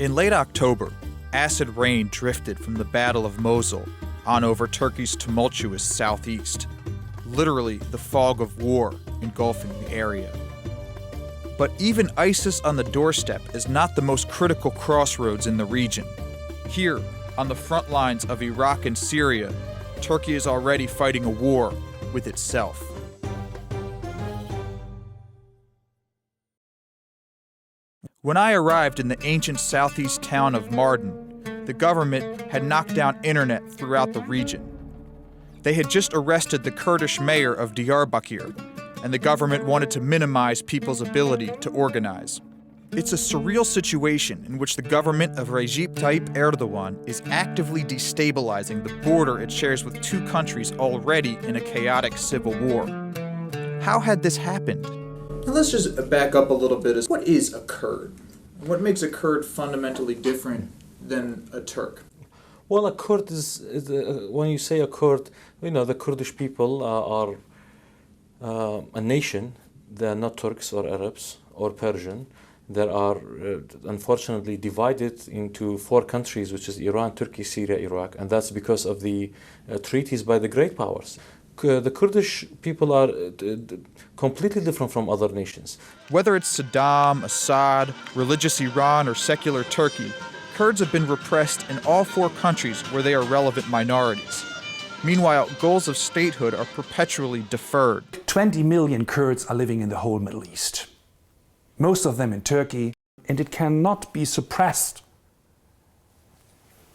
In late October, acid rain drifted from the Battle of Mosul on over Turkey's tumultuous southeast, literally the fog of war engulfing the area. But even ISIS on the doorstep is not the most critical crossroads in the region. Here, on the front lines of Iraq and Syria, Turkey is already fighting a war with itself. When I arrived in the ancient southeast town of Mardin, the government had knocked down internet throughout the region. They had just arrested the Kurdish mayor of Diyarbakir, and the government wanted to minimize people's ability to organize. It's a surreal situation in which the government of Recep Tayyip Erdogan is actively destabilizing the border it shares with two countries already in a chaotic civil war. How had this happened? Now let's just back up a little bit. What is a Kurd? What makes a Kurd fundamentally different than a Turk? Well, a Kurd is when you say a Kurd, the Kurdish people are a nation. They are not Turks or Arabs or Persian. They are unfortunately divided into four countries, which is Iran, Turkey, Syria, Iraq, and that's because of the treaties by the great powers. The Kurdish people are completely different from other nations. Whether it's Saddam, Assad, religious Iran, or secular Turkey, Kurds have been repressed in all four countries where they are relevant minorities. Meanwhile, goals of statehood are perpetually deferred. 20 million Kurds are living in the whole Middle East, most of them in Turkey, and it cannot be suppressed.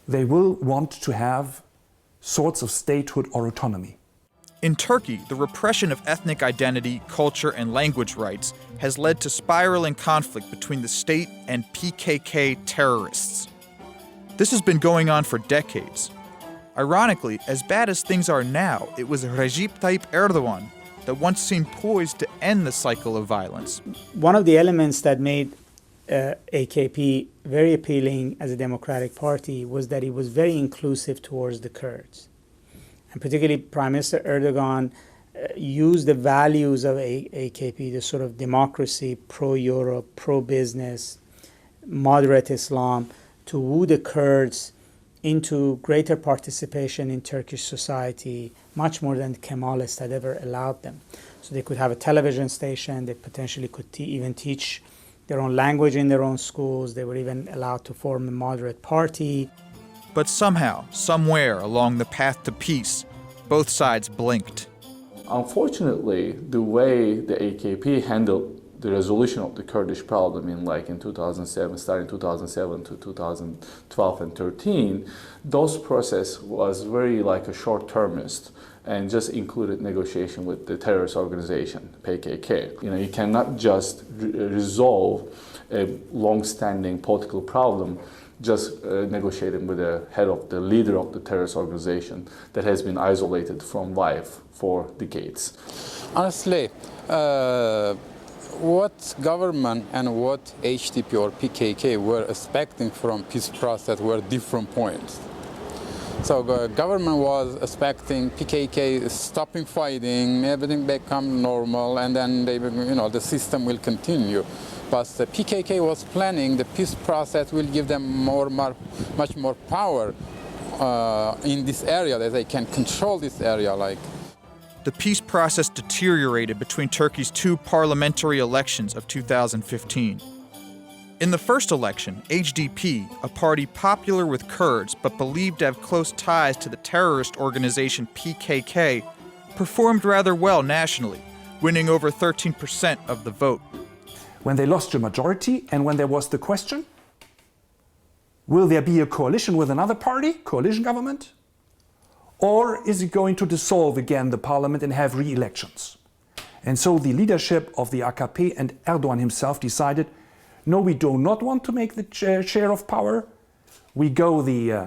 They will want to have sorts of statehood or autonomy. In Turkey, the repression of ethnic identity, culture, and language rights has led to spiraling conflict between the state and PKK terrorists. This has been going on for decades. Ironically, as bad as things are now, it was Recep Tayyip Erdogan that once seemed poised to end the cycle of violence. One of the elements that made AKP very appealing as a democratic party was that it was very inclusive towards the Kurds. And particularly Prime Minister Erdogan used the values of AKP, the sort of democracy, pro-Europe, pro-business, moderate Islam, to woo the Kurds into greater participation in Turkish society, much more than the Kemalists had ever allowed them. So they could have a television station, they potentially could even teach their own language in their own schools, they were even allowed to form a moderate party. But somehow, somewhere along the path to peace, both sides blinked. Unfortunately, the way the AKP handled the resolution of the Kurdish problem in 2007, starting 2007 to 2012 and 13, those process was very a short-termist and just included negotiation with the terrorist organization, PKK. You cannot just resolve a long-standing political problem just negotiating with the leader of the terrorist organization that has been isolated from life for decades. Honestly, what government and what HDP or PKK were expecting from peace process were different points. So the government was expecting PKK stopping fighting, everything become normal, and then the system will continue. But the PKK was planning the peace process will give them much more power in this area, that they can control this area. The peace process deteriorated between Turkey's two parliamentary elections of 2015. In the first election, HDP, a party popular with Kurds but believed to have close ties to the terrorist organization PKK, performed rather well nationally, winning over 13% of the vote. When they lost the majority and when there was the question, will there be a coalition with another party, coalition government? Or is it going to dissolve again the parliament and have re-elections? And so the leadership of the AKP and Erdogan himself decided, no, we do not want to make the share of power. We go the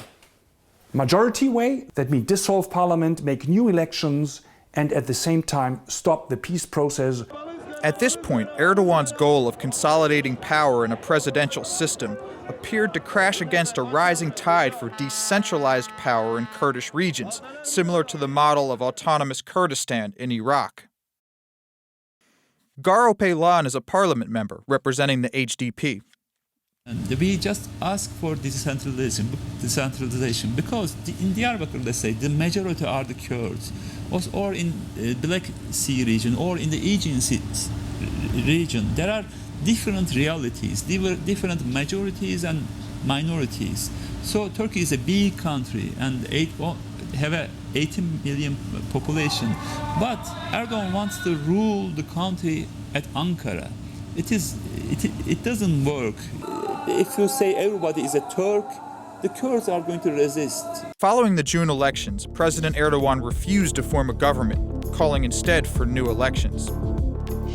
majority way, that means dissolve parliament, make new elections, and at the same time stop the peace process. At this point, Erdogan's goal of consolidating power in a presidential system appeared to crash against a rising tide for decentralized power in Kurdish regions, similar to the model of autonomous Kurdistan in Iraq. Garo Peylan is a parliament member representing the HDP. And we just ask for decentralization because in Diyarbakir, let's say, the majority are the Kurds, or in Black Sea region, or in the Aegean Sea region. There are different realities, different majorities and minorities. So Turkey is a big country and have a 18 million population, but Erdogan wants to rule the country at Ankara. It doesn't work. If you say everybody is a Turk, the Kurds are going to resist. Following the June elections, President Erdogan refused to form a government, calling instead for new elections.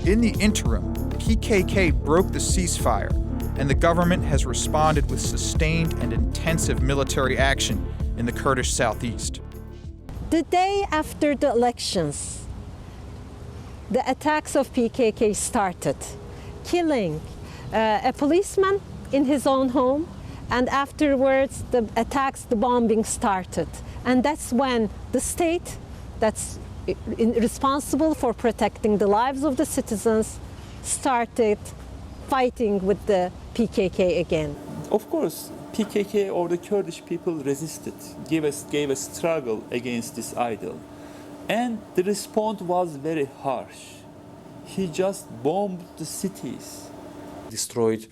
In the interim, PKK broke the ceasefire, and the government has responded with sustained and intensive military action in the Kurdish southeast. The day after the elections, the attacks of PKK started, killing a policeman in his own home, and afterwards the attacks, the bombing started. And that's when the state that's responsible for protecting the lives of the citizens started fighting with the PKK again. Of course, PKK or the Kurdish people resisted, gave a struggle against this idol. And the response was very harsh. He just bombed the cities. Destroyed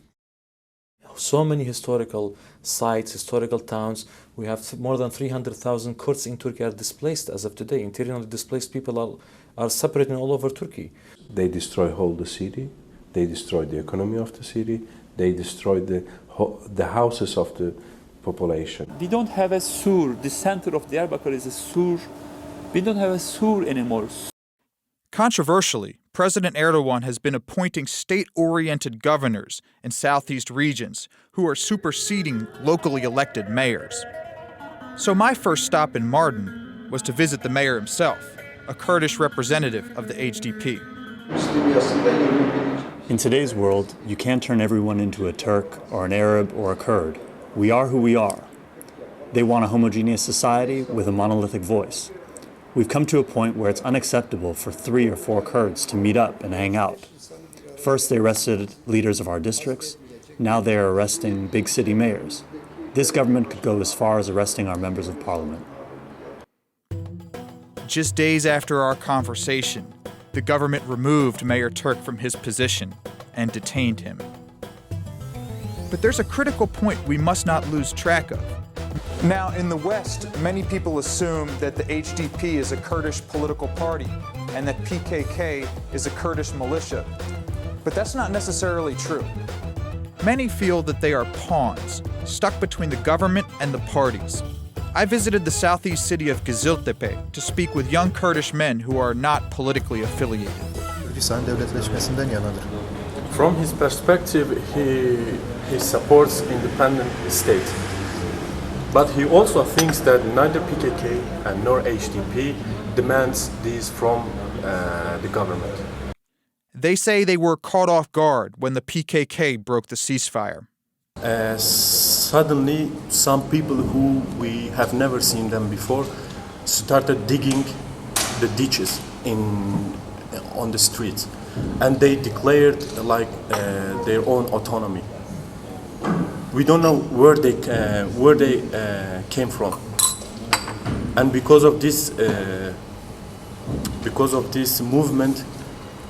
so many historical sites, historical towns. We have more than 300,000 Kurds in Turkey are displaced as of today. Internally displaced people are separating all over Turkey. They destroy whole the city. They destroyed the economy of the city. They destroyed the houses of the population. We don't have a sur. The center of Diyarbakir is a sur. We don't have a sur anymore. Controversially, President Erdogan has been appointing state-oriented governors in southeast regions who are superseding locally elected mayors. So my first stop in Mardin was to visit the mayor himself, a Kurdish representative of the HDP. In today's world, you can't turn everyone into a Turk or an Arab or a Kurd. We are who we are. They want a homogeneous society with a monolithic voice. We've come to a point where it's unacceptable for 3 or 4 Kurds to meet up and hang out. First, they arrested leaders of our districts. Now they are arresting big city mayors. This government could go as far as arresting our members of parliament. Just days after our conversation, the government removed Mayor Turk from his position and detained him. But there's a critical point we must not lose track of. Now, in the West, many people assume that the HDP is a Kurdish political party and that PKK is a Kurdish militia. But that's not necessarily true. Many feel that they are pawns, stuck between the government and the parties. I visited the southeast city of Geziltepe to speak with young Kurdish men who are not politically affiliated. From his perspective, he supports independent state. But he also thinks that neither PKK and nor HDP demands these from the government. They say they were caught off guard when the PKK broke the ceasefire. Suddenly, some people who we have never seen them before started digging the ditches on the streets, and they declared their own autonomy. We don't know where they came from, and because of this movement,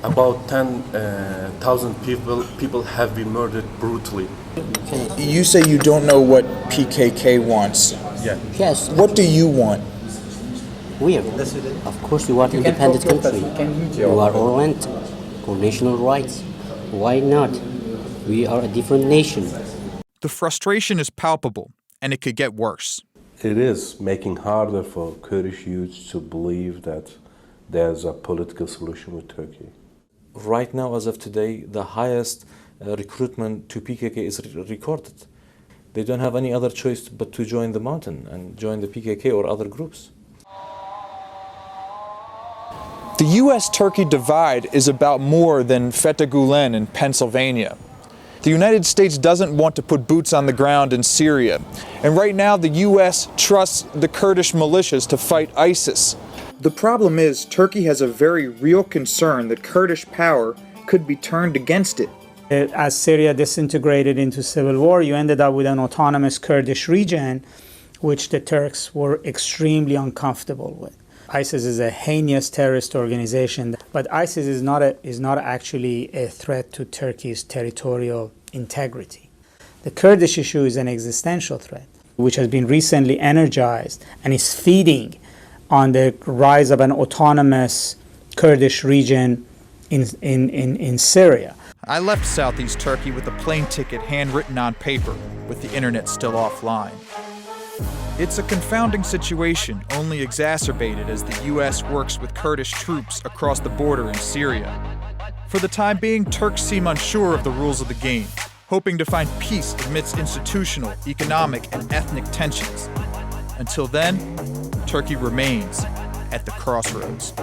about 10,000 people have been murdered brutally. You say you don't know what PKK wants. Yeah. Yes. What do you want? We are. Of course, we want independent country. We are oriented for national rights. Why not? We are a different nation. The frustration is palpable, and it could get worse. It is making harder for Kurdish youths to believe that there's a political solution with Turkey. Right now, as of today, the highest recruitment to PKK is recorded. They don't have any other choice but to join the mountain and join the PKK or other groups. The U.S.-Turkey divide is about more than Fethullah Gulen in Pennsylvania. The United States doesn't want to put boots on the ground in Syria. And right now, the U.S. trusts the Kurdish militias to fight ISIS. The problem is, Turkey has a very real concern that Kurdish power could be turned against it. As Syria disintegrated into civil war, you ended up with an autonomous Kurdish region, which the Turks were extremely uncomfortable with. ISIS is a heinous terrorist organization, but ISIS is not actually a threat to Turkey's territorial integrity. The Kurdish issue is an existential threat, which has been recently energized and is feeding on the rise of an autonomous Kurdish region in Syria. I left southeast Turkey with a plane ticket handwritten on paper, with the internet still offline. It's a confounding situation, only exacerbated as the U.S. works with Kurdish troops across the border in Syria. For the time being, Turks seem unsure of the rules of the game, hoping to find peace amidst institutional, economic, and ethnic tensions. Until then, Turkey remains at the crossroads.